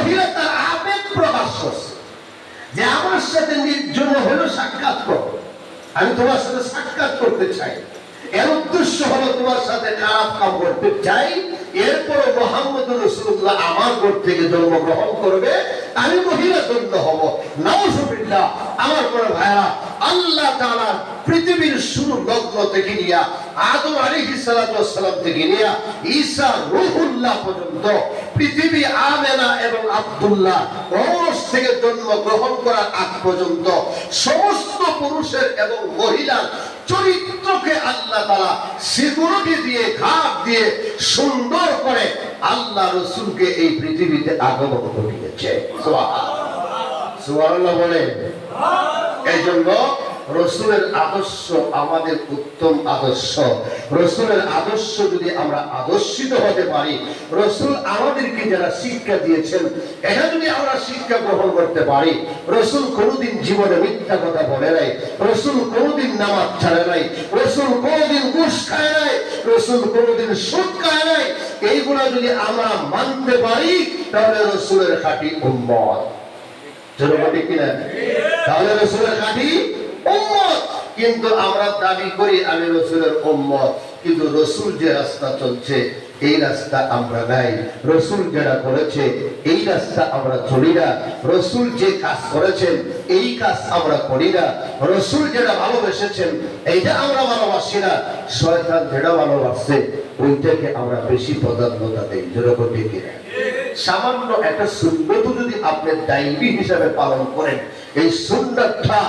মহিলা তার আবেগ প্রকাশ করছে যে আমার সাথে নির্জনে হলো সাক্ষাৎ করো, আমি তোমার সাথে সাক্ষাৎ করতে চাই, এর উদ্দেশ্য হলো তোমার সাথে খারাপ কাম করতে চাই, এরপরে মুহাম্মদ রাসূলুল্লাহ আমার ঘর থেকে জন্মগ্রহণ করবে, আমি মহিলা ধন্য হব। নাউযুবিল্লাহ। আমার বড় ভাইরা, আল্লাহ তাআলা পৃথিবীর শুরু লগ্ন থেকে নিয়া আদম আলাইহিস সালাতু ওয়াস সালাম থেকে নিয়া ঈসা রূহুল্লাহ পর্যন্ত পৃথিবী আমেনা এবং আব্দুল্লাহ ওরস থেকে জন্মগ্রহণ করার আগ পর্যন্ত সমস্ত পুরুষের এবং মহিলার চরিত্রকে আল্লাহ তাআলা সিকিউরিটি দিয়ে ঘাট দিয়ে সুন্দর করে আল্লাহ রাসূলকে এই পৃথিবীতে আগমন করিয়েছে। সুবহানাল্লাহ বলে। এইজন্য রাসূলের আদর্শ আমাদের উত্তম আদর্শ। রাসূলের আদর্শ যদি আমরা আদর্শিত হতে পারি, রাসূল আমাদেরকে যারা শিক্ষা দিয়েছেন এটা যদি আমরা শিক্ষা গ্রহণ করতে পারি, রাসূল কোনোদিন জীবনে মিথ্যা কথা বলে নাই, রাসূল কোনোদিন নামাজ ছাড়ে নাই, রাসূল কোনোদিন ঘুষ খায় নাই, রাসূল কোনোদিন সুদ খায় নাই, এইগুলো যদি আমরা মানতে পারি তাহলে রাসূলের খাঁটি উম্মত। জনগণ কিনা? তাহলে রাসূলের খাঁটি উম্মত। কিন্তু আমরা দাবি করি আমি রাসূলের উম্মত, কিন্তু রাসূল যে রাস্তা চলছে এই রাস্তা আমরা নাই, রাসূল যেটা করেছে এই রাস্তা আমরা চলি না, রাসূল যে কাজ করেছেন এই কাজ আমরা করি না, রাসূল যেটা ভালোবেসেছেন এইটা আমরা ভালোবাসি না, শয়তান যেটা ভালোবাসছে ওইটাকে আমরা বেশি প্রাধান্যতা দেই। যেরকম ঠিক না? সামান্য একটা সুন্নত যদি আপনি দায়ী হিসাবে পালন করেন, এই সুন্নতটা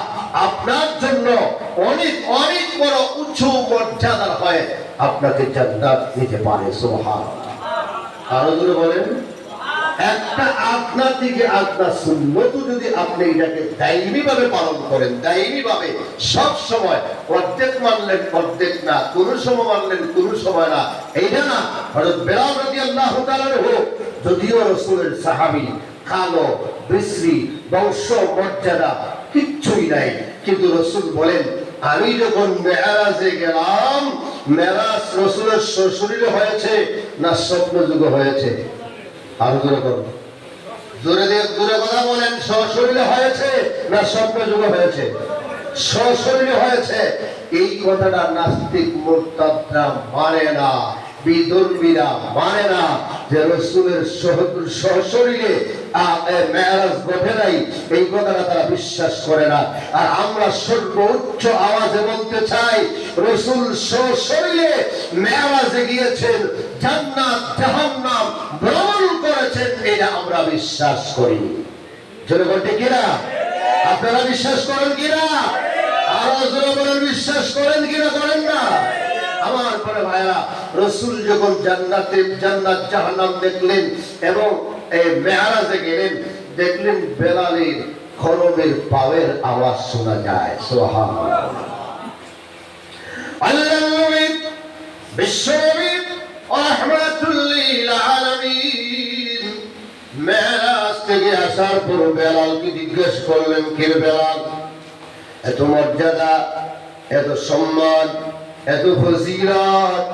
আপনার জন্য অনেক অনেক বড় উচ্চ মর্যাদার হয়, আপনাকে জান্নাত দিতে পারে। সুবহানাল্লাহ। আরো জোরে বলেন। একটা আপনার দিকে আপনার সুন্নত যদি আপনি এটাকে দায়ী ভাবে পালন করেন, দায়ী ভাবে সব সময়, অর্ধেক মানলেন অর্ধেক না, কোন সময় মানলেন কোন সময় না, এইটা না। হযরত বেলাল রাদিয়াল্লাহু তাআলা যদিও রাসূলের সাহাবী, কালো বিশ্রী বংশ মর্যাদা কিচ্ছুই নাই, কিন্তু রাসূল বলেন আমি যখন মেরাজে গেলাম, মেরাজ রাসূলের শ্বশুরে হয়েছে না স্বপ্ন যুগে হয়েছে? আরো জোরে করুন, জোরে দিয়ে জোরে কথা বলেন। শ্বশুরে হয়েছে না স্বপ্ন যুগে হয়েছে? শ্বশুরে হয়েছে। এই কথাটা নাস্তিক মুরতাদরা মানে না, বিধর্মীরা মানে না যে রাসূলের সশরীরে মেরাজ ঘটে নাই, এই কথাটা তারা বিশ্বাস করে না। আর আমরা সর্বোচ্চ আওয়াজে বলতে চাই রাসূল সশরীরে মেরাজে গিয়েছেন, জান্নাত জাহান্নাম ভ্রমণ করেছেন, এটা আমরা বিশ্বাস করি। জনগণ ঠিক কিনা? আপনারা বিশ্বাস করেন কিনা? আরো জোরে বলেন, বিশ্বাস করেন কিনা? করেন না? আমার পরে ভাইরা, রাসূল যখন জান্নাতে জান্নাত জাহান্নাম দেখলেন এবং এই মেরাজে গেলেন, দেখলেন বেলালের খরমের পাওয়ের আওয়াজ শোনা যায়। সুবহানাল্লাহ। আল্লাহর নবী বিশ্বনবী রাহমাতুল লিল আলামিন মেরাজ থেকে আসার পর বেলালকে জিজ্ঞেস করলেন, কে বেলাল, এত মর্যাদা, এত সম্মান, এত ফজিলত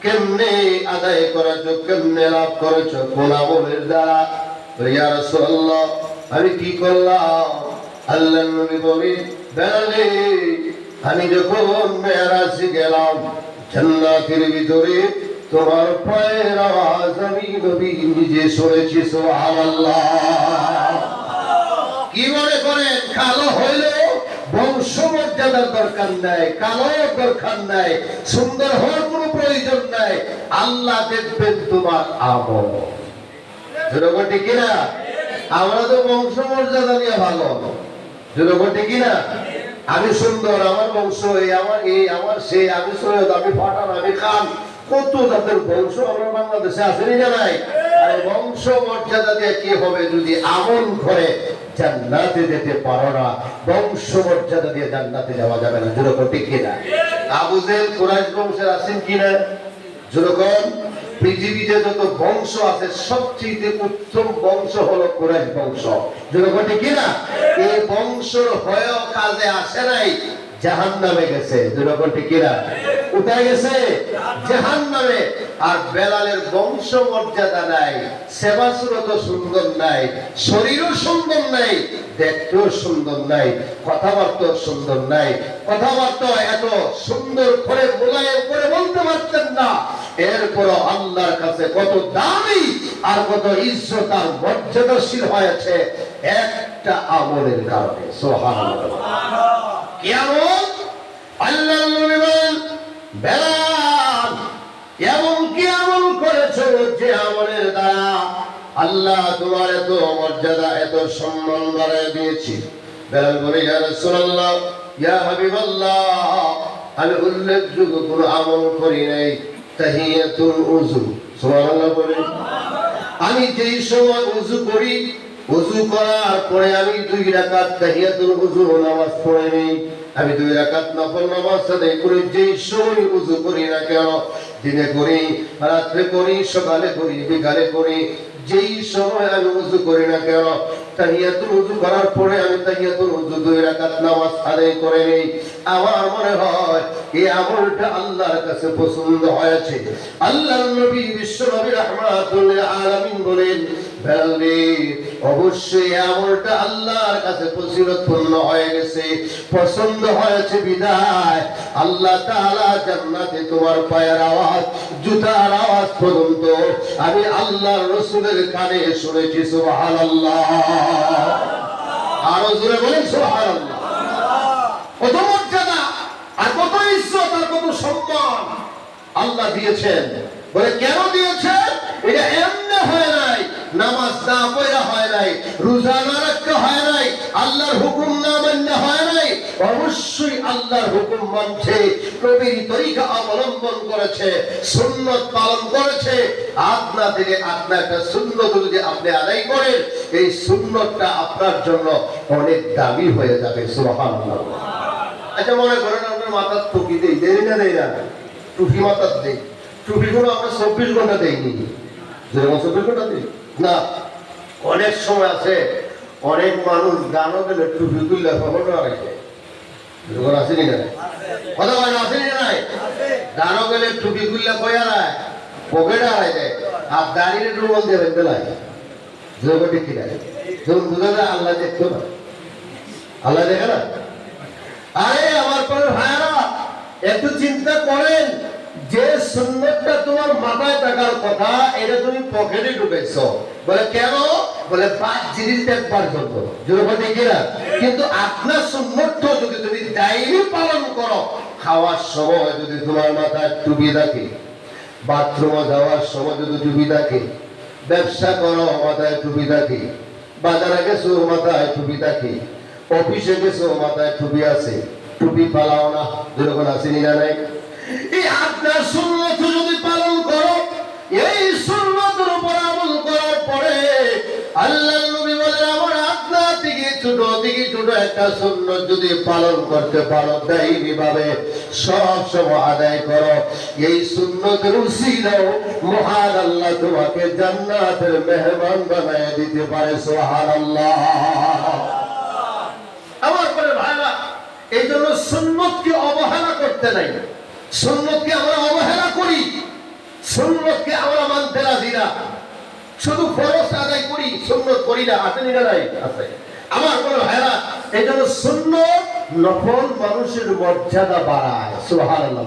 কেমনে আদায় করেছো, কেমনে লাভ করেছো, কোন আমলের দ্বারা? ইয়া রাসূলুল্লাহ, আমি কি করলাম? আল্লাহর নবী বলেন, বেলালে আমি যখন মেরাজে গেলাম, জান্নাতের ভিতরে তোমার পায়ের আওয়াজ আমি নবী নিজে শুনেছি। সুবহানাল্লাহ। কি মনে করেন কালো হইলো বংশ মর্যাদার দরকার নাই, কালো দরকার নাই, সুন্দর হওয়ার কোনো প্রয়োজন নাই, আল্লাহ দেখবেন তোমার আমল। যেরকম ঠিক কিনা? আমরা তো বংশ মর্যাদা নিয়ে ভালো, যেরকম ঠিক কিনা? আমি সুন্দর, আমার বংশ এই, আমার এই, আমার সে, আমি সৈয়দ, আমি পাঠান, আমি খান, কত জাতের বংশ আমরা বাংলাদেশে আছে না নাই? আর বংশ মর্যাদা দিয়ে কি হবে যদি আমল করে জান্নাতে যেতে পারো না? বংশ মর্যাদা দিয়ে জান্নাতে যাওয়া যাবে না। যেরকম ঠিক কিনা? আবু জেহেল কুরাইশ বংশের আছেন কিনা? যেরকম পৃথিবীতে যত বংশ আছে সবচেয়ে উত্তম বংশ হলো কুরাইশ বংশ। যেরকম ঠিক কিনা? এই বংশের হয়েও কাজে আসে নাই, জাহান্নামে গেছে। যেরকম ঠিক কিনা? কোথায় গেছে? জাহান্নামে। আর বেলালের বংশ মর্যাদা নাই, সেবা সুরত সুন্দর নাই, শরীরও সুন্দর নাই, দেখতেও সুন্দর নাই, কথাবার্তাও সুন্দর নাই, কথাবার্তা এত সুন্দর করে মোলায়েম করে বলতে পারতেন না। এরপর আল্লাহর কাছে কত দামি আর কত ইজ্জত আর মর্যাদাশীল হয়েছে একটা আমলের কারণে। সুবহানাল্লাহ। কি আমল? আল্লাহর নবী বলেন, বেলাল এমন কি আমল করেছো যে আমলের দ্বারা আল্লাহ তোমার এত মর্যাদা এত সম্মান বাড়িয়ে দিয়েছি? বেলাল বলে, ইয়া রাসূলুল্লাহ, ইয়া হাবিবাল্লাহ, আমি উল্লেখযোগ্য কোনো আমল করি নাই। তাহিয়াতুল উযু। সুবহানাল্লাহ বলে, আমি যেই সময় উযু করি, উযু করার পরে আমি 2 রাকাত তাহিয়াতুল উযু নামাজ পড়ে নেই। আমি 2 রাকাত নফল নামাজ আদায় করি। যেই সময় উযু করি না কেন, দিনে করি, রাতে করি, সকালে করি, বিকালে করি, যেই সময় আমি উযু করি না কেন, তাহিয়াতুল উযু করার পরে আমি তাহিয়াতুল উযু 2 রাকাত নামাজ আদায় করে নেই। আমার মনে হয় এই আমলটা আল্লাহর কাছে পছন্দ হয়েছে। আল্লাহর নবী বিশ্বনবী রাহমাতুল লিল আলামিন বলেন, বেলাল, অবশ্যই আমলটা আল্লাহর কাছে ফজিলতপূর্ণ হয়ে গেছে, পছন্দ হয়েছে বিদায় আল্লাহ তাআলা জান্নাতে তোমার পায়ের আওয়াজ, জুতার আওয়াজ পর্যন্ত আমি আল্লাহর রাসূলের কানে শুনেছি। সুবহানাল্লাহ। আরো জোরে বলেন সুবহানাল্লাহ। কত মর্যাদা আর কত ইজ্জত আর কত সম্মান আল্লাহ দিয়েছেন। বলে কেন দিয়েছেন? এটা এমনি হয় নাই, নামাজ না পড়া হয় নাই, রোজা না রাখতে হয় নাই, আল্লাহর হুকুম না মানতে হয় নাই। অবশ্যই আল্লাহর হুকুম মানছে, নবীর তরিকা অবলম্বন করেছে, সুন্নাত পালন করেছে। আপনার দিকে আপনার একটা সুন্নত যদি আপনি আদায় করেন, এই সুন্নতটা আপনার জন্য অনেক দামি হয়ে যাবে। সুবহানাল্লাহ। আচ্ছা, মনে করেন আপনার মাথার টুপি দেই না দেই না, টুপি মাথার দেই, টুপিগুলো আমরা 24 ঘন্টা দেইনি, যেরকম 24 ঘন্টা দিই না। অনেক সময় আছে, অনেক মানুষ গানও গেলে টুপি তুললে খবর রাখে, যেরকম আসেনি না, কথা বলে আসেনি নাই, গানও গেলে টুপি তুললে কয়া রায়, পকেটে হারাই দেয়, আর দাঁড়িয়ে ডুবল দেবেন বেলায়, যেরকম ঠিক কিনা, যেমন বুঝা যায় আল্লাহ দেখতে না, আল্লাহ দেখে না। আরে আমার পরে ভাইরা, একটু চিন্তা করেন, যে সুন্নতটা তোমার মাথায় থাকার কথা, এটা তুমি পকেটে ঢুকাইছো। বলে কেন? বলে 5 জিনিস দেখবার জন্য, যেরকম দেখি না। কিন্তু আপনার সুন্নতটা যদি তুমি দায়ী পালন করো, খাওয়ার সময় যদি তোমার মাথায় টুপি থাকে, বাথরুমে যাওয়ার সময় যদি টুপি থাকে, ব্যবসা করো মাথায় টুপি থাকে, বাজারে গেছো মাথায় টুপি থাকে, অফিসে গেছো মাথায় টুপি আছে, টুপি পালাও না, যেরকম আসেনি না নাই। এই আপনার সুন্নাত যদি পালন করো, এই সুন্নাতের উপর আমল করার পরে আল্লাহর নবী বলেন, আমার আপনার থেকে ছোট একটা সুন্নাত যদি পালন করতে পারো, দায়ী ভাবে সব সময় আদায় করো, এই সুন্নাতের উসিলাও মহান আল্লাহ তোমাকে জান্নাতের মেহমান বানায় দিতে পারে। সুবহানাল্লাহ। আমার পরে ভাইরা, এই জন্য সুন্নতকে অবহেলা করতে নাই। সুন্নতকে আমরা অবহেলা করি, সুন্নতকে আমরা মানতে রাজি না, শুধু ফরজ আদায় করি, সুন্নত করি না। আসেনি না নাই? আছে। আমার কোনো ভাইরা, এই জন্য সুন্নত নফল মানুষের মর্যাদা বাড়ায়। সুবহানাল্লাহ।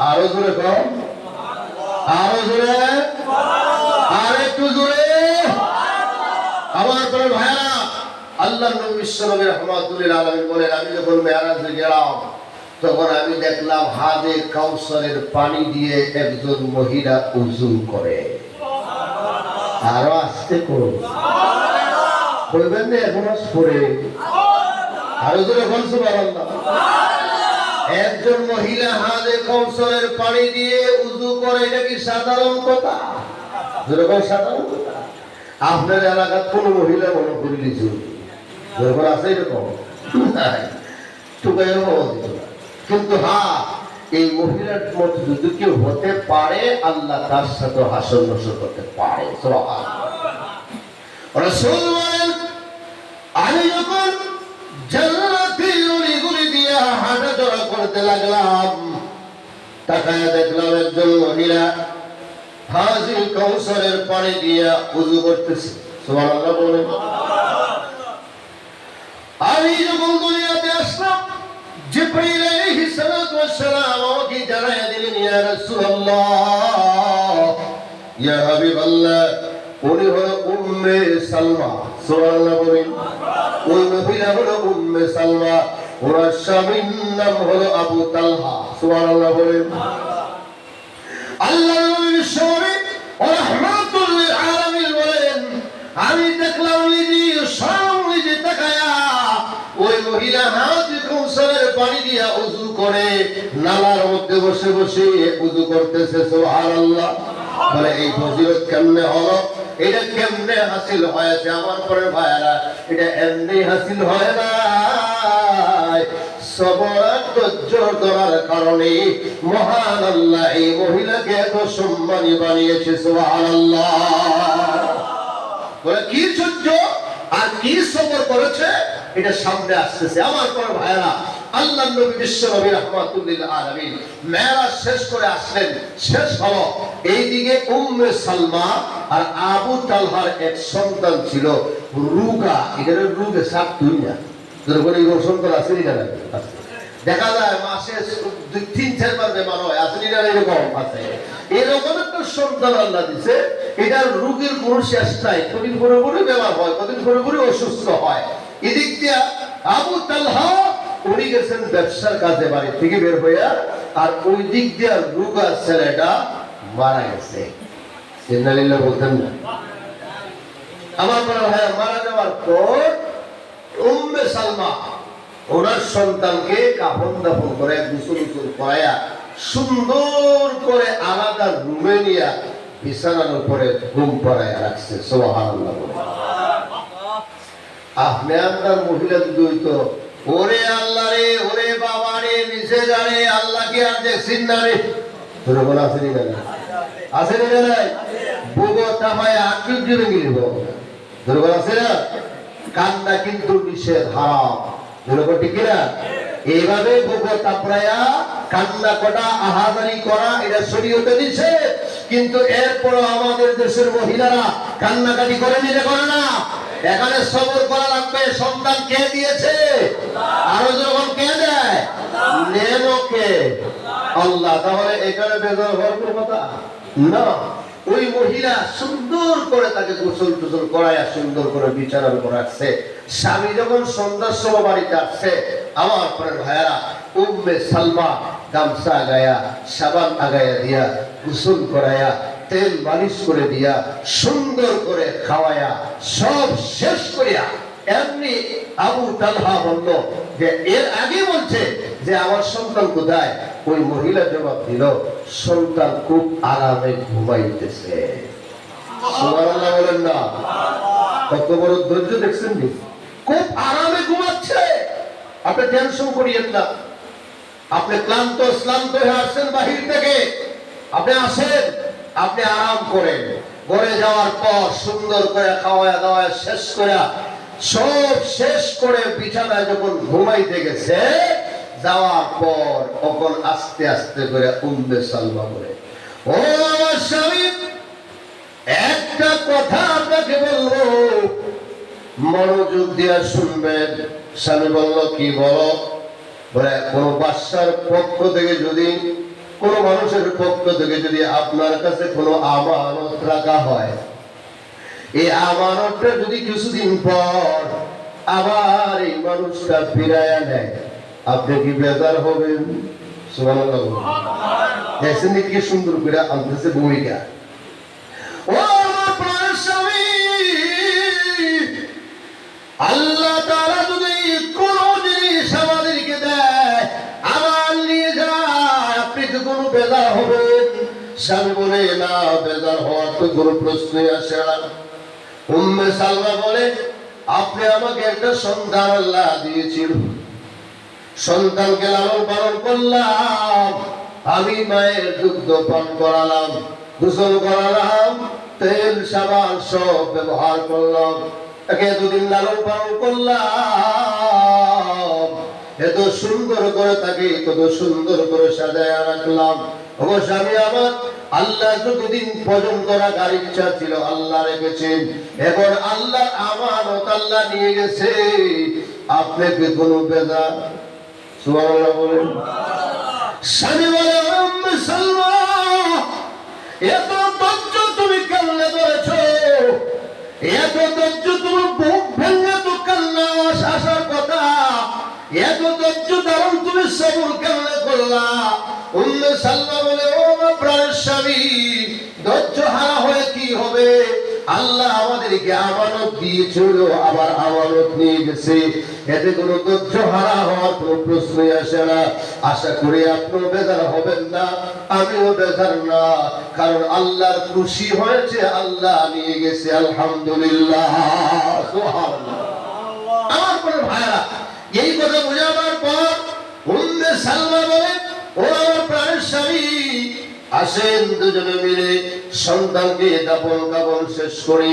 আরো জোরে কম, আরো জোরে, আর একটু জোরে। আমার কোনো ভাইরা, আল্লাহ নবী বিশ্বনবী রাহমাতুল লিল আলামিন বলেন, আমি যখন মেরাজে গেলাম, তখন আমি দেখলাম হাদে কাউসারের পানি দিয়ে একজন মহিলা উযু করে। আরো আসতে করুন, বলবেন না এখন পরে, আরো জোরে বলুন সুবহানাল্লাহ। একজন মহিলা হাদে কাউসারের পানি দিয়ে উযু করে, এটা কি সাধারণ কথা? যেরকম সাধারণ কথা। আপনার এলাকার কোন মহিলা মনে করে দিয়েছে যেরকম আছে এরকম কিন্তু হ্যাঁ, এই মহিলার মধ্যে যদি কেউ হতে পারে, আল্লাহ তার সাথে হাসর নসর করতে পারে। রাসূল বলেন, আমি যখন জান্নাতের অলিগলি দিয়ে হাঁটাচলা করতে লাগলাম, তাকায় দেখলাম একজন মহিলা হাজির কৌশলের পানি দিয়া উযু করতেছে। সুবহানাল্লাহ বলেন। আমি যখন দুনিয়াতে আসলাম, জিবরাইল আলাইহিস সালাতু ওয়াস সালাম আমাকে জানায় দিলেন, ইয়া রাসূলুল্লাহ, ইয়া হাবিবাল্লাহ, উনি হলো উম্মে সালমা। সুবহানাল্লাহ বলেন। ওই মহিলা হলো উম্মে সালমা, ওনার স্বামীর নাম হলো আবু তালহা। সুবহানাল্লাহ বলেন। আল্লাহর নবী বিশ্বনবী রাহমাতুল লিল আলামিন বলেন, আমি দেখলাম নিজে তাকায়া ওই মহিলা হাউজে কৌশলের পানি দিয়া উযু করে নালার মধ্যে বসে বসে উযু করতেছে। সুবহানাল্লাহ। বলে এই ফজিলত কেমনে হলো, এটা কেমনে হাসিল হয়েছে? আমার পরে ভাইরা, এটা এমনি হাসিল হয় না, সবর ধৈর্য ধরার কারণে মহান আল্লাহ এই মহিলাকে এত সম্মানী বানিয়েছে। সুবহানাল্লাহ। বলে কি ধৈর্য আর কি সবর করেছে, এটা সামনে আসতেছে। আমার পরে ভাইরা, আল্লাহর নবী বিশ্বনবী রাহমাতুল লিল আলামিন মেরাজ শেষ করে আসলেন। শেষ হলো, এইদিকে উম্মে সালমা আর আবু তালহার এক সন্তান ছিল রুগা। এখানে রুগে সাত দুনিয়া যখন এই সন্তান আছে দেখা যায় মাসে 3-4 বার বেমার হয়, আসলে এরকম আছে। এরকম একটা সন্তান আল্লাহ দিছে, এটার রোগের কোনো শেষ নাই। কদিন পরে পরে বেমার হয়, কদিন পরে পরে অসুস্থ হয়। এদিক দিয়ে আবু তালহা উনি গেছেন ব্যবসার কাজে বাড়ি থেকে বের হইয়া, আর ওই দিক দিয়ে রোগা ছেলেটা মারা গেছে। সিন্নালিল্লাহ বলতেন না। আমার মনে হয় মারা যাওয়ার পর উম্মে সালমা ওনার সন্তানকে কাফন দাফন করে গোসল করায়া সুন্দর করে আলাদা রুমে নিয়ে বিছানার উপরে ঘুম পড়ায়া রাখছে। সুবহানাল্লাহ। আপনি আপনার মহিলা যদি হইতো, ওরে আল্লাহ রে, ওরে বাবা রে, নিচে যারে আল্লাহকে আর দেখছেন না রে, তোরা বলা আসেনি না? আসেনি না? বুবো তামায় আটকে দিয়ে গেলিব, তোরা বলা আছে না? কান্না কিন্তু নিষেধ, হারাম। এইভাবে কান্না করা, আহাজারি করা, এটা শরীয়তে দিচ্ছে। কিন্তু এরপরও আমাদের দেশের মহিলারা কান্নাকাটি করে নিতে করে না। এখানে সবর করা লাগবে। সন্তান কে দিয়েছে? আরো যখন কে দেয়? নেমকে আল্লাহ। তাহলে এখানে বেজার হওয়ার কোনো কথা না। ওই মহিলা সুন্দর করে তাকে গোসল টোসল করাইয়া সুন্দর করে বিছানার উপর রাখছে। স্বামী যখন সন্ধ্যার সময় বাড়িতে আসছে, আমার পরে ভাইয়ারা উম্মে সালমা গামছা গায়া, সাবান আগায়া দিয়া, গোসল করাইয়া, তেল মালিশ করে দিয়া, সুন্দর করে খাওয়ায়া, সব শেষ করিয়া এমনি আবু তালহা বলল যে এর আগে বলছে যে আমার সন্তান কোথায়? ওই মহিলা জবাব দিল, সন্তান খুব আরামে ঘুমাইতেছে। সুবহানাল্লাহ বলেন না? কত বড় ধৈর্য দেখছেন? খুব আরামে ঘুমাচ্ছে। আপনি টেনশন করিয়েন না। আপনি ক্লান্ত হয়ে আসছেন বাহির থেকে, আপনি আসেন, আপনি আরাম করেন। ঘরে যাওয়ার পর সুন্দর করে খাওয়া দাওয়া শেষ করে, সব শেষ করে বিছানায় যখন ঘুমাইতে গেছে, যাওয়ার পর তখন আস্তে আস্তে করে উম্মে সালমা বলে, ও আমার স্বামী, একটা কথা আপনাকে বলবো, মনোযোগ দিয়ে শুনবেন। স্বামী বলল, কি বলো? বলে, কোন বাদশার পক্ষ থেকে যদি, কোন মানুষের পক্ষ থেকে যদি আপনার কাছে কোনো আমানত রাখা হয়, এই আমানতটা যদি কিছুদিন পর আবার এই মানুষটা ফিরাইয়া নেয়, আপনি কি বেজার হবেন? সুবহানাল্লাহ। দেখছেন কি সুন্দর করে আনতেছে ভূমিকা। ও আমার প্রাণের স্বামী, আল্লাহ তাআলা যদি কোনো জিনিস আমাদেরকে দেয়, আবার নিয়ে যায়, আপনি কি কোনো বেজার হবেন? স্বামী বলে, না, বেজার হওয়ার তো কোনো প্রশ্নই আসে না। উম্মে সালমা বলে, আপনি আমাকে একটা সন্তান আল্লাহ দিয়েছিল, সন্তানকে লালন পালন করলাম, আমি মায়ের দুগ্ধ পান করালাম, গোসল করালাম, তেল সাবান সব ব্যবহার করলাম, তাকে দুদিন লালন পালন করলাম, এত সুন্দর করে তাকে কত সুন্দর করে সাজায় রাখলাম। অবশ্য আমি আমার আল্লাহ যতদিন পর্যন্ত রাখার ইচ্ছা ছিল আল্লাহ রেখেছেন, এখন আল্লাহ আমানত আল্লাহ নিয়ে গেছে। আপনি কি কোনো বেজা? সুবহানাল্লাহ বলেন। স্বামী বলে সালমা, এত ধৈর্য তুমি কেমনে ধরেছ? এত ধৈর্য তোমার বুক ভেঙে তো কান্না আসার কথা, এত ধৈর্য ধারণ তুমি সবর কেমনে করলা? উম্মে সালমা বলে, ও আমার প্রাণের স্বামী, ধৈর্য হারা হয়ে কি হবে? আল্লাহ আমাদেরকে আমানত দিয়েছিল, আবার আমানত নিয়ে গেছে, এতে কোনো ধৈর্য হারা হওয়ার কোনো প্রশ্নই আসে না। আশা করি আপনিও বেজার হবেন না, আমিও বেজার না, কারণ আল্লাহর খুশি হয়েছে, আল্লাহ নিয়ে গেছে। আলহামদুলিল্লাহ, সুবহানাল্লাহ। আমার কোনো ভাইরা এই কথা বোঝাবার পর উম্মে সালমা বলে, ও আমার প্রাণের স্বামী, আসেন দুজনে মিলে সন্তানকে দাপন কাপন শেষ করি।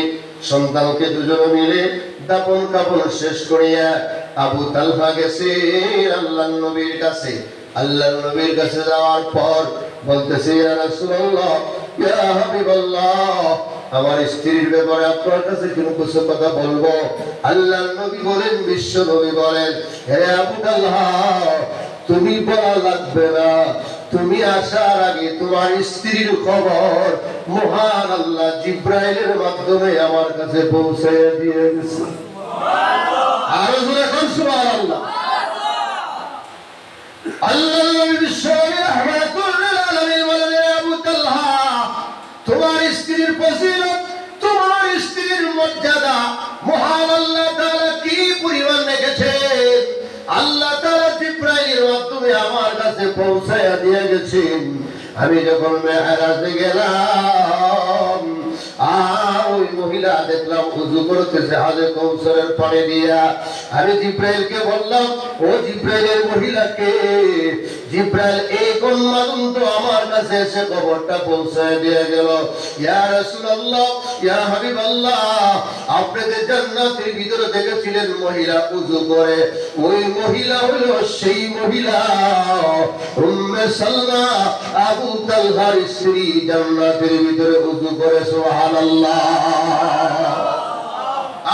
সন্তানকে দুজনে মিলে দাপন কাপন শেষ করিয়া আবু তালহা গেছে আল্লাহর নবীর কাছে। আল্লাহর নবীর কাছে যাওয়ার পর বলতেছে, ইয়া রাসূলুল্লাহ, ইয়া হাবিবাল্লাহ, আমার স্ত্রীর ব্যাপারে আপনার কাছে কিছু কথা বলবো। আল্লাহর নবী বলেন, বিশ্ব নবী বলেন, হে আবু তালহা, তুমি বলা লাগবে না, তুমি আসার আগে তোমার স্ত্রীর খবর মহান আল্লাহ জিব্রাইলের মাধ্যমে আমার কাছে পৌঁছে দিয়ে গেছে। আরো জোরে কোন সুবহানাল্লাহ। আল্লাহর নবী বিশ্বনবী রাহমাতুল লিল আলামিন বলেন, আবু তালহা, তোমার স্ত্রীর ফজিলত, তোমার স্ত্রীর মর্যাদা মহান আল্লাহ তাআলা কি পরিমাণ রেখেছেন, আল্লাহ তাআলা জিব্রাইলের মাধ্যমে আমার কাছে পৌঁছায়া দিয়ে গেছেন। আমি যখন মেরাজে গেলাম, ওই মহিলা দেখলাম ওযু করতেছে হাজে কৌসরের পানি দিয়া। আমি জিব্রাইলকে বললাম, ও জিব্রাইলের মহিলাকে, জিব্রাইল এই কন্যাদুন তো আমার কাছে এসে খবরটা পৌঁছায় দিয়ে গেল। ইয়া রাসূলুল্লাহ, ইয়া হাবিবাল্লাহ, আপনি যে জান্নাতের ভিতরে দেখেছিলেন মহিলা ওযু করে, ওই মহিলা হলো সেই মহিলা উম্মে সালমা, আবু তালহার স্ত্রী, জান্নাতের ভিতরে ওযু করে। সুবহানাল্লাহ,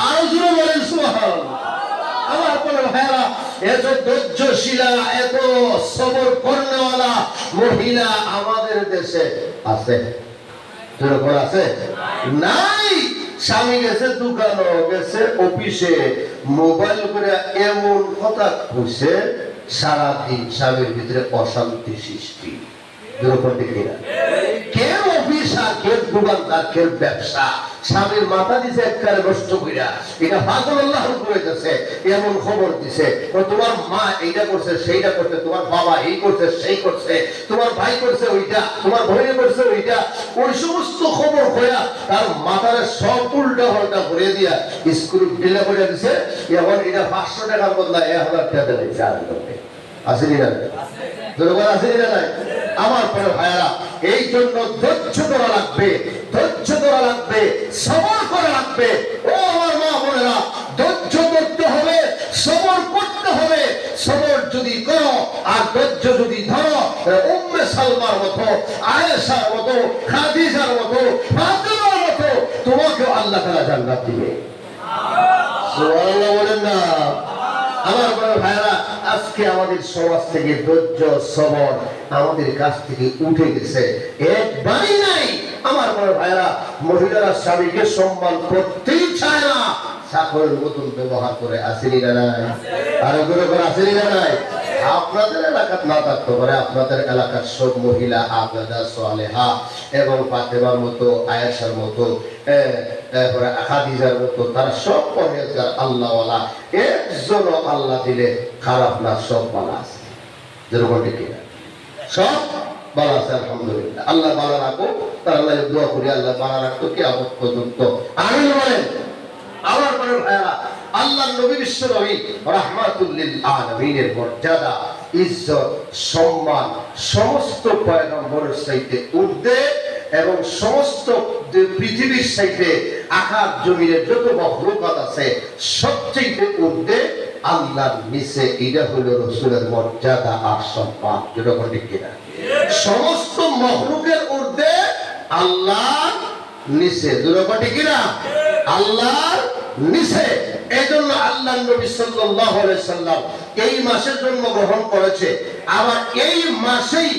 আর জোরে বলেন সুবহানাল্লাহ। আমার কোন ভাইরা, এত ধৈর্যশীলা, এত সবর কর্নেওয়ালা মহিলা আমাদের দেশে আছে? যেরকম আছে নাই। স্বামী গেছে দোকানে, গেছে অফিসে, মোবাইল করে এমন কথা কইছে, সারাদিন স্বামীর ভিতরে অশান্তি সৃষ্টি। যেরকম দেখি না, কেউ অফিস আর কেউ দোকানদার, কেউ ব্যবসা, স্বামীর মাথা দিছে একবারে নষ্ট কইরা, এটা পাগল আল্লাহ করেছে, এমন খবর দিছে, তোমার মা এইটা করছে, সেইটা করছে, তোমার বাবা এই করছে, সেই করছে, তোমার ভাই করছে ওইটা, তোমার বোন করছে ওইটা, ওই সমস্ত খবর কইরা তার মাথার সব উল্টা পাল্টা করে দিয়া স্কুল ঢিলা করে দিছে। এখন এটা 500 টাকার বদলা 1000 টাকা দিয়েছে। আসেনি না? দুর্বল আসেনি না? আমার পরে ভাইরা, এই জন্য ধৈর্য ধরা লাগবে, ধৈর্য ধরা লাগবে, সবর করা লাগবে। ও আমার মা বোনেরা, ধৈর্য ধরতে হবে, সবর করতে হবে। সবর যদি করো আর ধৈর্য যদি ধরো, উম্মে সালমার মতো, আয়েশার মতো, খাদিজার মতো, ফাতিমার মতো তোমাকে আল্লাহ তাআলা জান্নাত দিবে। সুবহানাল্লাহ বলেন না? আমার বড় ভাইরা, আজকে আমাদের সমাজ থেকে ধৈর্য সবর আমাদের কাছ থেকে উঠে গেছে, একবারই নাই। আমার বড় ভাইরা, মহিলারা স্বামীকে সম্মান করতেই চায় না, চাকরের মতন ব্যবহার করে। আসেনি না নাই? আরো করে আসেনি না নাই? আপনাদের এলাকার না থাকতে পারে, আপনাদের এলাকার সব মহিলা আবেদা, সালেহা এবং ফাতেমার মতো, আয়েশার মতো, খাদিজার মতো, তারা সব পরহেজগার, আল্লাহওয়ালা। একজন আল্লাহ দিলে খারাপ না, সব ভালো আছে। যেরকম ঠিক না, সব ভালো আছে আলহামদুলিল্লাহ। আল্লাহ ভালো রাখো, তার আল্লাহ দোয়া করি আল্লাহ ভালো রাখতো কিয়ামত পর্যন্ত। আমিন বলেন। আমার মনে ভাইরা, আল্লাহর নবী বিশ্ব নবী রাহমাতুল লিল আলামিনের মর্যাদা, ইজ্জত, সম্মান সমস্ত পয়গম্বরের চাইতে ঊর্ধ্বে এবং সমস্ত পৃথিবীর চাইতে আকাশ জমিনে যত মখলুকাত আছে সবচেয়ে ঊর্ধ্বে আল্লাহর নিচে, এটা হলো রাসূলের মর্যাদা আর সম্মান। যেটা বলে কিনা সমস্ত মখলুকের ঊর্ধ্বে আল্লাহর নিচে, যেটা বলে কিনা আল্লাহর নিচে। এজন্য আল্লাহ নবী সাল্লাল্লাহু আলাইহি সাল্লাম এই মাসে জন্মগ্রহণ করেছে, আবার এই মাসেই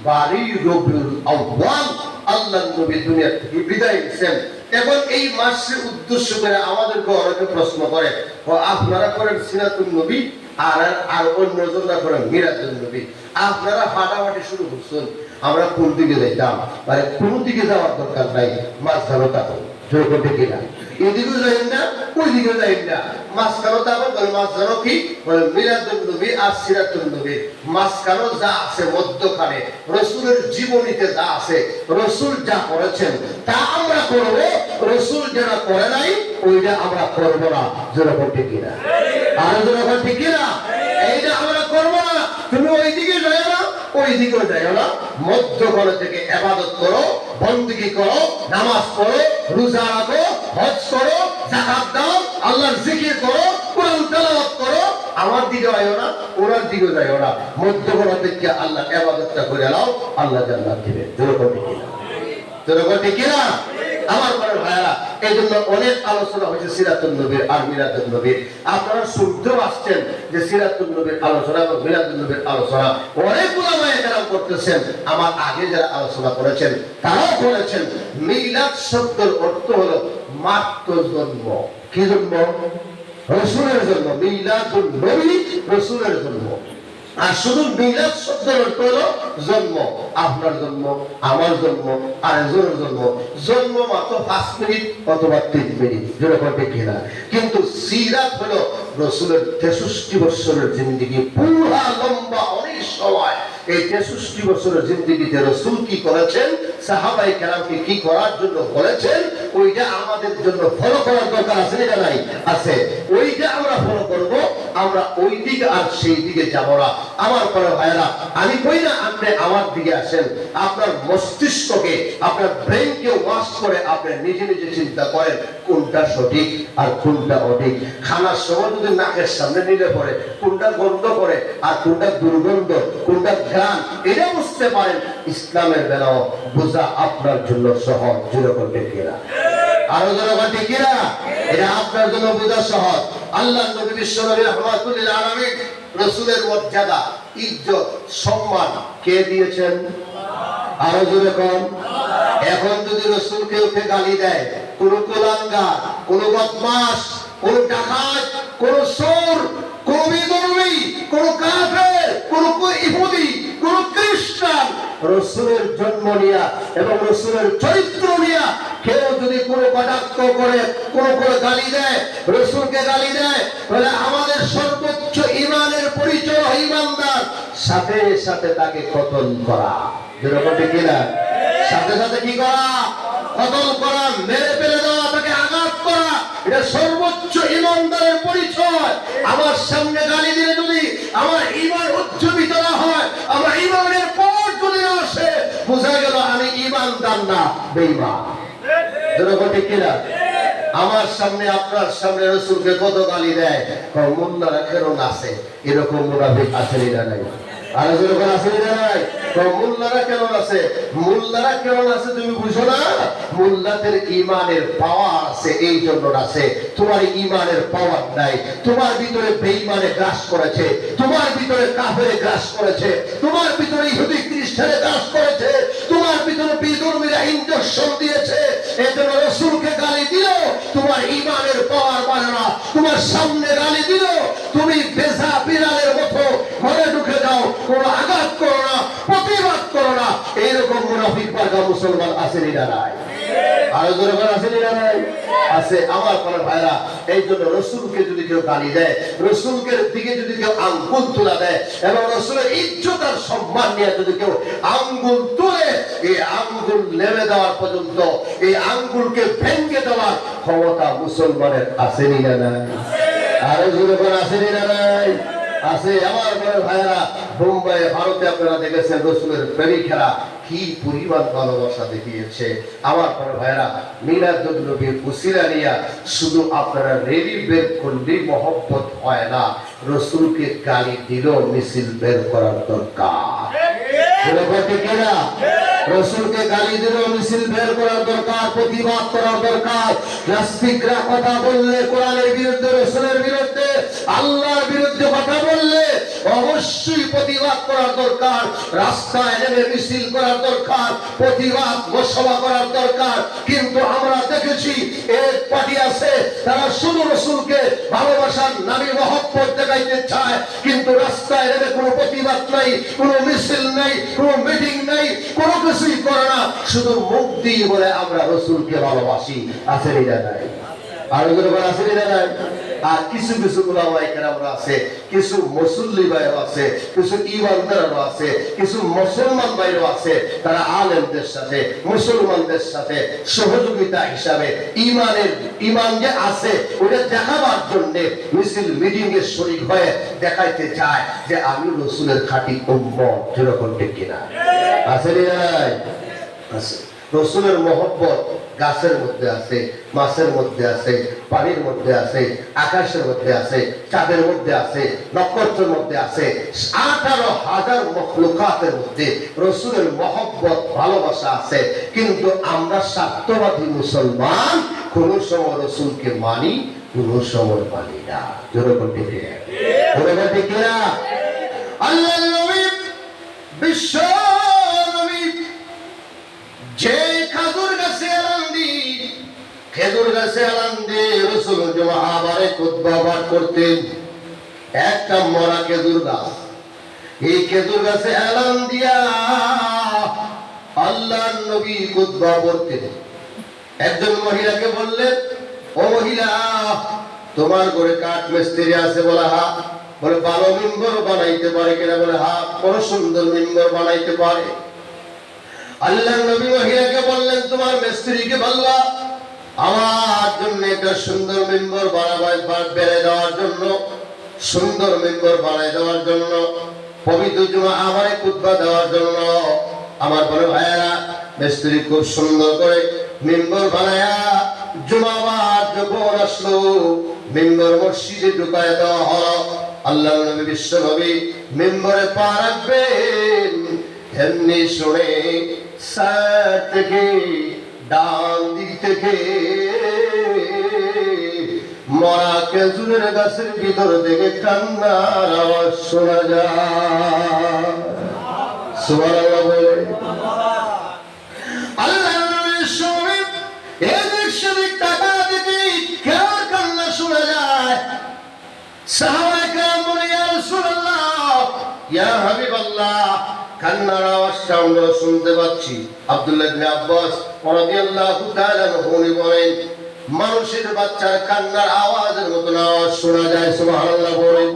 12 রবিউল আউয়াল আল্লাহ নবী দুনিয়া থেকে বিদায় নিয়েছেন। এবং এই মাসের উদ্দেশ্য করে আমাদেরকে অনেকে প্রশ্ন করে, আপনারা করেন সিরাতুন নবী আর অন্যজনরা করেন মিরাজুন নবী, আপনারা ফাটাফাটি শুরু করছেন, আমরা কোন দিকে যাইতাম? মানে কোন দিকে যাওয়ার দরকার নাই, মাঝখানে থাকুন। জোরকটে কিনা এদিকেও যাই না ওইদিকেও যাই না, মাঝখানে থাকুন। বলে মাঝখানে কি বলে মিরাজুন নবী আর সিরাতুন নবী, মাঝখানে যা আছে মধ্যখানে রাসূলের জীবনীতে যা আছে, রাসূল যা করেছেন তা আমরা করব, রাসূল যেটা করে নাই ওইটা আমরা করব না। জোরকটে কিনা আর জোরকটে কিনা এইটা আমরা করব না। তুমি ওইদিকে যাই না ওইদিকেও যাই না, মধ্যখানে থেকে ইবাদত করো, বندگی করো, নামাজ পড়ো, রোজা রাখো, হজ করো, যাকাত দাও, আল্লাহর জিকির করো, কোরআন তেলাওয়াত করো। আমার দিকে আইও না, ওনার দিকে যাইও না, মধ্যখানে থেকে আল্লাহর ইবাদতটা করে নাও, আল্লাহ জান্নাত দিবে। জোরকটে কিনা জোরকটে কিনা আমার বড় ভাইরা, এই জন্য অনেক আলোচনা হয়েছে সিরাতুন নবীর আর মিলাদুন নবীর। আপনারা শুনতেও আসছেন যে সিরাতুন নবীর আলোচনা এবং মিলাদুন নবীর আলোচনা অনেক উলামায়ে কেরাম করতেছেন। আমার আগে যারা আলোচনা করেছেন তারাও বলেছেন মিলাদ শব্দের অর্থ হলো মাত্র জন্ম। কি জন্ম? রাসূলের জন্ম। মিলাদুন নবী রাসূলের জন্ম। আর শুধু মিলাদ শব্দের অর্থ হলো জন্ম, আপনার জন্ম, আমার জন্ম, আরেকজনের জন্ম। জন্ম মাত্র 5 মিনিট অথবা 3 মিনিট, যেরকম দেখি না। কিন্তু সিরাত হলো রাসূলের 63 বছরের জিন্দেগি, পুরা লম্বা অনেক সময়। এই 63 বছরের জিন্দেগিতে রাসূল কি করেছেন, সাহাবায়ে কেরামকে কি করার জন্য বলেছেন, ওইটা আমাদের জন্য ফলো করার দরকার আছে না নাই? আছে। ওইটা আমরা ফলো করব, আমরা ওই দিকে আর সেই দিকে যাব না। আমার বড় ভাইরা, আমি কই না আপনি আমার দিকে আসেন, আপনার মস্তিষ্ককে, আপনার ব্রেনকে ওয়াশ করে আপনি নিজে নিজে চিন্তা করেন কোনটা সঠিক আর কোনটা অঠিক। খানার সময় যদি নাকের সামনে নিলে পরে কোনটা গন্ধ করে আর কোনটা দুর্গন্ধ, কোনটা ঘ্রাণ, এটা বুঝতে পারেন। ইসলামের বেলাও বোঝা আপনার জন্য সহজ। যেরকম কিনা আরো যেরকম কিনা এটা আপনার জন্য বোঝা সহজ। আল্লাহ নবী বিশ্ব নবী রাহমাতুল লিল আলামিন, রাসূলের মর্যাদা, ইজ্জত, সম্মান কে দিয়েছেন? আরো যেরকম এখন যদি রাসূলকে উঠে গালি দেয় কোন কুলাঙ্গার, কোন বদমাশ, কোন ডাকাত, কোন চোর, কোন বিধর্মী, কোন কাফের, কোন ইহুদি, কোন খ্রিস্টান, রাসূলের জন্ম নিয়া এবং রাসূলের চরিত্র নিয়া কেউ যদি কোন কটাক্ষ করে, কোন গালি দেয়, রাসূলকে গালি দেয়, তাহলে আমাদের সর্বোচ্চ ঈমানের পরিচয় ঈমানদার, সাথে সাথে তাকে কতল করা। যেরকম কিনা সাথে সাথে কি করা? কতল করা, মেরে ফেলে দেওয়া, তাকে আঘাত করা, এটা সর্বোচ্চ ঈমানদারের পরিচয়। আমার সামনে গালি দিলে যদি আমার ঈমান উজ্জীবিত না হয়, আমার ঈমানের পর যদি না আসে, বোঝা গেল আমি ঈমানদার না, বেঈমান। যেরকম কিনা আমার সামনে আপনার সামনে রাসূলকে কত গালি দেয়, মোল্লারা কেন নাচে? এরকম মুনাফিক আছে না নাই? আর যেরকম আছে না নাই? মোল্লারা কেন নাচে? মোল্লারা কেন নাচে তুমি বুঝো না? মোল্লাদের ঈমানের পাওয়ার আছে, এই জন্য নাচে। তোমার ঈমানের পাওয়ার নাই, তোমার ভিতরে বেঈমানে গ্রাস করেছে, তোমার ভিতরে কাফেরে গ্রাস করেছে, তোমার ভিতরে ইহুদি খ্রিস্টানে গ্রাস করেছে, তোমার ভিতরে বিধর্মীরা ইনজেকশন দিয়েছে। এজন্য রাসূলকে গালি দিল, তোমার ঈমানের পাওয়ার বাড়ে না। তোমার সামনে গালি দিল, তুমি বেজা বিড়ালের মতো ঘরে ঢুকে যাও, কোনো আঘাত করো না, প্রতিবাদ করো না। এইরকম মুনাফিক পাকা মুসলমান আসেনি না নাই? আরো জোরে আসেনি না নাই? আছে। আমার পরে ভাইরা, এই জন্য রাসূলকে যদি কেউ গালি দেয়, রাসূলকে দিকে যদি কেউ আঙ্গুল তুলা দেয় এবং রাসূলের ইজ্জত আর সম্মান নিয়ে যদি কেউ আঙ্গুল তুলে, এই আঙ্গুল নেমে দেওয়ার পর্যন্ত, এই আঙ্গুলকে ভেঙে দেওয়ার ক্ষমতা মুসলমানের আসেনি না নাই? আরো জোরে আসেনি না নাই? আছে। আমার বড় ভাইরা, বোম্বাই ভারতে আপনারা দেখেছেন রাসূলের প্রেমিকেরা কি পরিমাণ ভালোবাসা দেখিয়েছে। আমার বড় ভাইরা, মিলাদুন নবীর উসিলা নিয়া শুধু আপনারা রেলি বের করলেই মহব্বত হয় না, রসুলকে গালি দিলেও মিছিল বের করার দরকার। রসুলকে গালি দিলেও মিছিল বের করার দরকার, প্রতিবাদ করার দরকার। নাস্তিকরা কথা বললে, কোরআনের বিরুদ্ধে, রসুলের বিরুদ্ধে, আল্লাহর বিরুদ্ধে কথা বললে অবশ্যই প্রতিবাদ করার দরকার, রাস্তায় নেমে মিছিল করার দরকার, প্রতিবাদ সভা করার দরকার। কিন্তু আমরা দেখেছি এক পার্টি আছে, তারা শুধু রসুলকে ভালোবাসার নামে মহব্বত দেখাইতে চায়, কিন্তু রাস্তায় নেমে কোনো প্রতিবাদ নাই, কোনো মিছিল নাই, কোনো মিটিং নাই, কোনো কিছুই করে না, শুধু মুখ দিয়ে বলে আমরা রসুলকে ভালোবাসি। আছে না নাই? আরো করে আছে না নাই? আর কিছু কিছু উলামায়ে কেরাম আছে, কিছু মুসল্লি ভাইও আছে, কিছু ইমানদারও আছে, কিছু মুসলমান ভাইও আছে, তারা আলেমদের সাথে, মুসলমানদের সাথে সহযোগিতা হিসাবে ইমান যে আছে ওটা দেখাবার জন্য মিছিল মিটিং এর শরীক হয়ে দেখাইতে চায় যে আমি রসুলের খাঁটি উম্মত। যেরকম ঠিক কিনা? আছে নাই? আছে। রসুলের মহব্বত গাছের মধ্যে আছে, মাছের মধ্যে আছে, পানির মধ্যে আছে, আকাশের মধ্যে আছে, চাঁদের মধ্যে আছে, নক্ষত্রের মধ্যে আছে, 18,000 মখলুকাতের মধ্যে রসুলের মহব্বত ভালোবাসা আছে। কিন্তু আমরা স্বার্থবাদী মুসলমান কোন সময় রসুলকে মানি, কোন সময় মানি না। যেরকম ঠিক কিনা? আল্লাহ নবী, বিশ্ব নবী যে খেজুর গাছে এলান দিয়ে রসুল জমাবারে খুতবা পাঠ করতেন। একটা মরা খেজুর গাছ, এই খেজুর গাছে এলান দিয়া আল্লাহর নবী খুতবা পড়তেন। একজন মহিলাকে বললেন, ও মহিলা, তোমার ঘরে কাঠ মিস্ত্রি আছে? বলে হা। বলে ভালো মিম্বর বানাইতে পারে কিনা? বলে হা, বড় সুন্দর মিম্বর বানাইতে পারে। আল্লাহর নবী মহিলাকে বললেন, তোমার মিস্ত্রিকে বললা আমার জন্য একটা সুন্দর মেম্বর বেড়ে দেওয়ার জন্য, সুন্দর মেম্বর বানাই দেওয়ার জন্য, পবিত্র জুমা আমারে খুতবা দেওয়ার জন্য। আমার বড় ভাইয়েরা, মিস্ত্রি খুব সুন্দর করে মেম্বর বানায়া জুমাবার যখন আসলো, মেম্বর মসজিদে ঢুকায় দেওয়া হলো। আল্লাহর নবী, বিশ্ব নবী মেম্বরে পা রাখবেন, এমনি শুনে সাইড থেকে, ডান দিক থেকে মরা খেজুরের গাছের ভিতর থেকে কান্নার আওয়াজ শোনা যায়। সুবহানাল্লাহ বলে। আল্লাহর নবীর সামনে এদিক সেদিক তাকায় দেখি কার কান্না শোনা যায়। সাহাবায়ে কেরাম বলে, ইয়া রাসূলুল্লাহ, ইয়া হাবিবাল্লাহ, কান্নার আওয়াজটা আমরা শুনতে পাচ্ছি। আব্দুল্লাহ ইবনে আব্বাস রাদিয়াল্লাহু তাআলা আনহু বলেন, মানুষের বাচ্চার কান্নার আওয়াজের মতো আওয়াজ শোনা যায়। সুবহানাল্লাহ বলেন।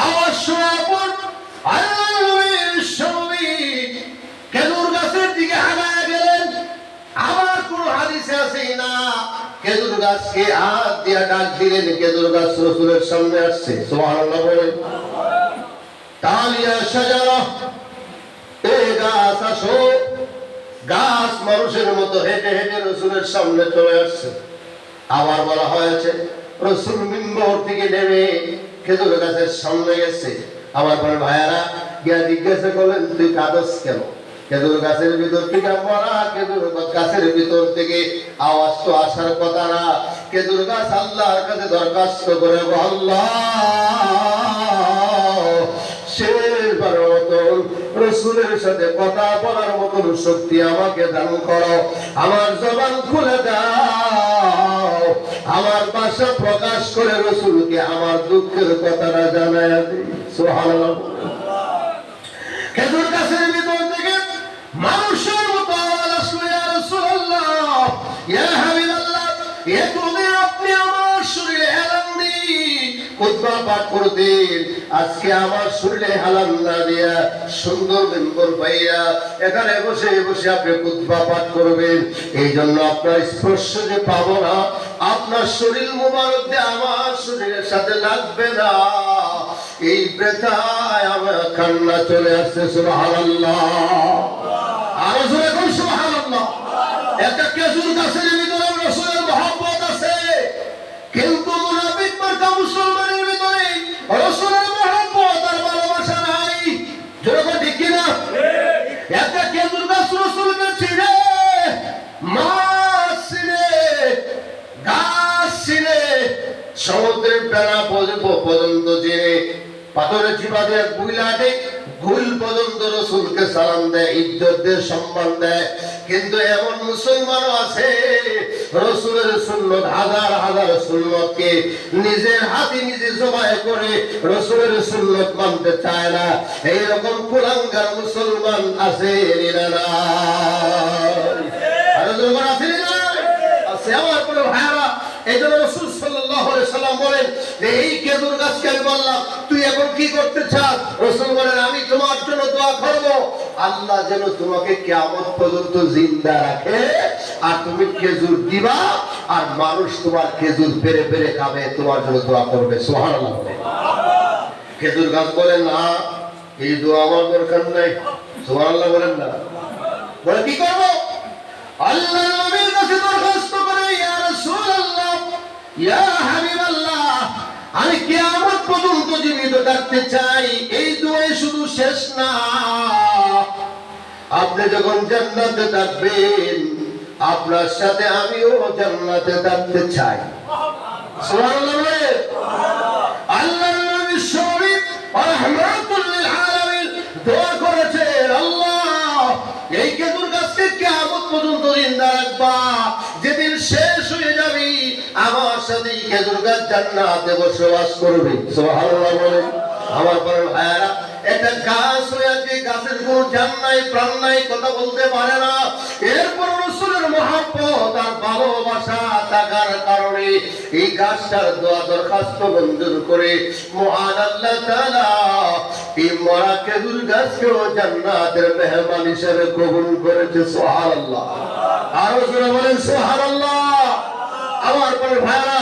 আওয়াজ শোনার পর আল্লাহর নবীর সামনে খেজুর গাছের দিকে আগায় গেলেন। আবার কোন হাদিসে আছে না খেজুর গাছকে হাত দিয়ে ডাক দিলেন, খেজুর গাছ রাসূলের সামনে আসছে। সুবহানাল্লাহ বলেন। তালিয়া শাজারা, এই গাছ আসো। গাছ মানুষের মতো হেঁটে হেঁটে রসুলের সামনে চলে আসছে। আবার বলা হয়েছে রসুল মিম্বর থেকে নেমে খেজুর গাছের সামনে গেছে। আমার পরে ভাইয়ারা গিয়া জিজ্ঞাসা করলেন, তুই কাঁদস কেন? খেজুর গাছের ভিতর থেকে মরা খেজুর গাছের ভিতর থেকে আওয়াজ তো আসার কথা না। খেজুর গাছ আল্লাহর কাছে দরখাস্ত করে, আল্লাহ, শেষবারের মতন রসুলের সাথে কথা বলার মতন শক্তি আমাকে দান করো, আমার জবান খুলে দাও, আমার ভাষা প্রকাশ করে রসুলকে আমার দুঃখের কথাটা জানায় দিই। সুবহানাল্লাহ। খেজুর গাছের ভিতর থেকে মানুষের মতো আওয়াজ আসলো, ইয়া রাসূলুল্লাহ, ইয়া হাবিবাল্লাহ, এতদিন আপনি আমার শরীরে হেলান দিয়ে খুতবা পাঠ করতেন, আজকে আমার শরীরে হেলান না দিয়া সুন্দর মেম্বর পাইয়া এখানে বসে বসে আপনি খুতবা পাঠ করবেন। এই জন্য আপনার স্পর্শ যে পাবো না, আপনার শরীর মুবারক দিয়ে আমার শরীরের সাথে লাগবে না, এই ব্যথায় আমার কান্না চলে আসছে। সুবহানাল্লাহ। আর জোরে কোন সুবহানাল্লাহ। একটা খেজুর গাছের ভিতরে রাসূলের মহব্বত আছে, কিন্তু মুনাফিক মার্কা মুসলমানের ভিতরে রাসূলের মহব্বত আর ভালোবাসা নাই। জোরে কোন ঠিক কিনা? একটা খেজুর গাছ রাসূলকে চিনে, মাছ চিনে, গাছ চিনে, সমুদ্রের প্রাণা পর্যন্ত চিনে, পাথরের চিপা দিয়ে বুইলাটে গুল পর্যন্ত রসুলকে সালাম দেয়, ইজ্জত দিয়ে সম্মান দেয়। কিন্তু এমন মুসলমানও আছে রসুলের সুন্নত, হাজার হাজার সুন্নতকে নিজের হাতে নিজে জবাই করে রসুলের সুন্নত মানতে চায় না। এইরকম কুলাঙ্গার মুসলমান আছে না? আমার কোনো ভাইরা, এই জন্য রাসূল সাল্লাল্লাহু আলাইহি সাল্লাম বলেন যে এই খেজুর গাছকে আমি বললাম তুই এখন কি করতে চাস? রাসূল বলেন আমি তোমার জন্য দোয়া করব আল্লাহ যেন তোমাকে কিয়ামত পর্যন্ত জিন্দা রাখে, আর তুমি খেজুর দিবা আর মানুষ তোমার খেজুর পেরে পেরে খাবে, তোমার জন্য দোয়া করবে। সুবহানাল্লাহ। খেজুর গাছ বলেন না এই দোয়া আমার দরকার নাই। সুবহানাল্লাহ বলেন না। বলে কি করব? আল্লাহ নবীর কাছে দরখাস্ত করে, ইয়া রাসূলুল্লাহ, ইয়া হাবিবাল্লাহ, আমি কিয়ামত পর্যন্ত জীবিত থাকতে চাই। এই দোয়া শুধু শেষ না, আপনি যখন জান্নাতে থাকবেন আপনার সাথে আমিও জান্নাতে থাকতে চাই। সুবহানাল্লাহ। আল্লাহ নবী শরীফ রাহমাতুল লিল আলামিন দোয়া করেছেন, আল্লাহ এই খেজুর গাছকে কিয়ামত পর্যন্ত জিন্দা রাখবা, যেদিন শেষ হয়ে যাবে আমার সাথে এই খেজুর গাছ জান্নাতে বসবাস করবে। সুবহানাল্লাহ বলেন। আমার বড় ভাইরা, একটা গাছ হয়ে যে গাছের কোনো জান নাই, প্রাণ নাই, কথা বলতে পারে না, এরপর রাসূলের মহব্বত আর ভালোবাসা থাকার কারণে এই গাছটার দোয়া দরখাস্ত মঞ্জুর করে মহান আল্লাহ তাআলা এই মরা খেজুর গাছকেও জান্নাতের মেহমান হিসেবে কবুল করেছে। সুবহানাল্লাহ। আরো জোরে বলেন সুবহানাল্লাহ। আমার পরে ভাইরা,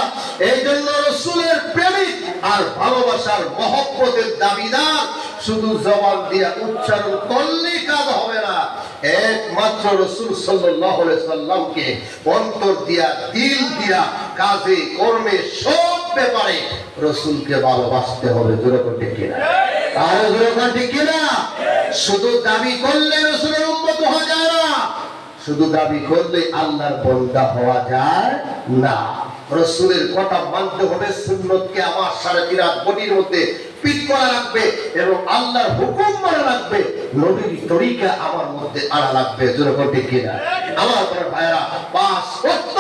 এই জন্য রাসূলের প্রেমিক আর ভালোবাসার মহব্বতের দাবিদার শুধু জবান দিয়ে উচ্চারণ করলেই কাজ হবে না, একমাত্র রাসূল সাল্লাল্লাহু আলাইহি সাল্লামকে অন্তর দিয়া, দিল দিয়া, কাজে কর্মে সব ব্যাপারে রাসূলকে ভালোবাসতে হবে। জোরে করে ঠিক কিনা? আর জোরে করে ঠিক কিনা? শুধু দাবি করলে রাসূলের উম্মত হওয়া যায় না, শুধু দাবি করলে আল্লাহর বান্দা হওয়া যায় না। রাসূলের কথা মানতে হবে, সুন্নতকে আমার সারা রাত বডির মধ্যে পিট করা লাগবে এবং আল্লাহর হুকুম মানা লাগবে, নবীর তরিকা আমার মধ্যে আনা লাগবে। জোরে করে ঠিক কিনা? আমার বড় ভাইরা, পাঁচ ওয়াক্ত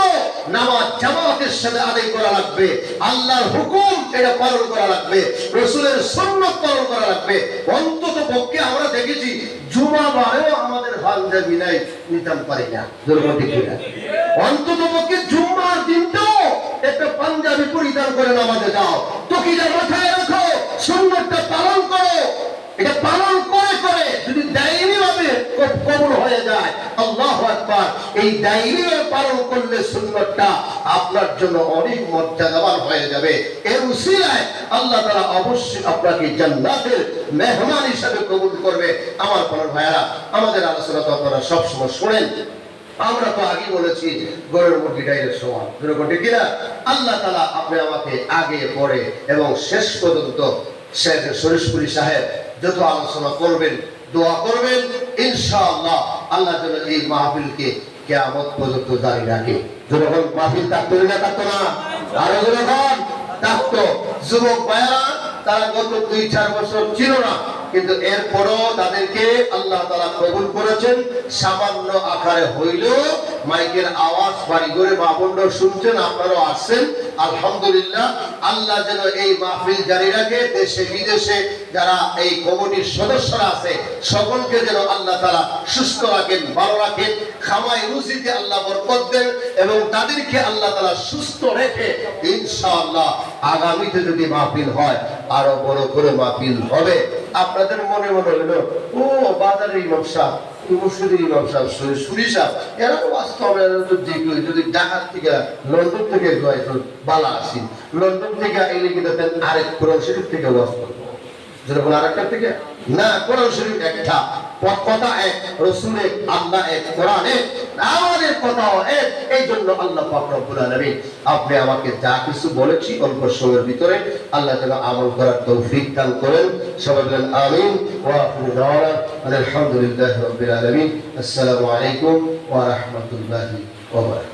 নামাজ জামাতের সাথে আদায় করা লাগবে, আল্লাহর হুকুম এটা পালন করা লাগবে, রাসূলের সুন্নাত পালন করা লাগবে। অন্তত পক্ষে আমরা দেখেছি জুমা বারেও আমাদের পাঞ্জাবি নাই, নিতাম পারি না। জোরে করে ঠিক কিনা? অন্তত পক্ষে জুম্মার দিনটাও একটা পাঞ্জাবি পরিধান করে নামাজে যাও, টুপিটা মাথায় রাখো, সুন্নাতটা পালন করো। এটা পালন করে করে যদি দায়ী ভাবে কবুল হয়ে যায়, আল্লাহু আকবার, এই দায়ী পালন করলে সুন্নাতটা আপনার জন্য অনেক মর্যাদাবান হয়ে যাবে। এর উসিলায় আল্লাহ তাআলা অবশ্যই আপনাকে জান্নাতের মেহমান হিসেবে কবুল করবে। আমার পর ভাইরা, আমাদের আলোচনা তো আপনারা সবসময় শোনেন, আমরা তো আগে বলেছি গরুর মুরগি ডাইরের সমান। ঠিক কিনা? আল্লাহ তাআলা আপনি আমাকে আগে পরে এবং শেষ পর্যন্ত শেখ শরীফপুরি সাহেব যত আলোচনা করবেন, দোয়া করবেন, ইনশাআল্লাহ আল্লাহ যেন এই মাহফিলকে কিয়ামত পর্যন্ত জারি রাখে। যখন মাহফিল থাকতো না, থাকতো না, আরো যখন থাকতো, যুবক ভাইরা তারা গত 2-4 বছর ছিল না, কিন্তু এরপরও তাদেরকে আল্লাহ তাআলা কবুল করেছেন। সামান্য আকারে হইলেও মাইকের আওয়াজ বাড়ি করে মা বোনরা শুনছেন, আপনারাও আসছেন, আলহামদুলিল্লাহ। আল্লাহ যেন এই মাহফিল জারি রাখে, দেশে বিদেশে যারা এই কমিটির সদস্যরা আছে সকলকে যেন আল্লাহ তাআলা সুস্থ রাখেন, ভালো রাখেন, খামাই রুজিতে আল্লাহ বরকত দেন এবং তাদেরকে আল্লাহ তাআলা সুস্থ রেখে ইনশাআল্লাহ আগামীতে যদি মাহফিল হয় আরো বড় করে মাহফিল হবে। আপনাদের মনে মনে হলো ও বাজারের ইমাম সাহেব, মসজিদের ইমাম সাহেব, সুরি সাহেব, এরা বাস্তবে যদি ঢাকার থেকে লন্ডন থেকে বালা আসি, লন্ডন থেকে এলে কিন্তু আরেক কোরআন শরীফ থেকে ওয়াজ করবো, যেরকম আরেকটা থেকে না, কোরআন শরীফ একটা কথা এক, রাসূল এক, আল্লাহ এক, কোরআন এক, আমাদের কথাও এক। এই জন্য আল্লাহ পাক রব্বুল আলামিন আপনি আমাকে যা কিছু বলেছি অল্প সময়ের ভিতরে আল্লাহ যেন আমল করার তৌফিক দান করেন। সবাই বলেন আমিন। ওয়া আখিরু দাওয়ানা আলহামদুলিল্লাহি রাব্বিল আলামিন। আসসালামু আলাইকুম ওয়া রাহমাতুল্লাহি ওয়া বারাকাতুহু।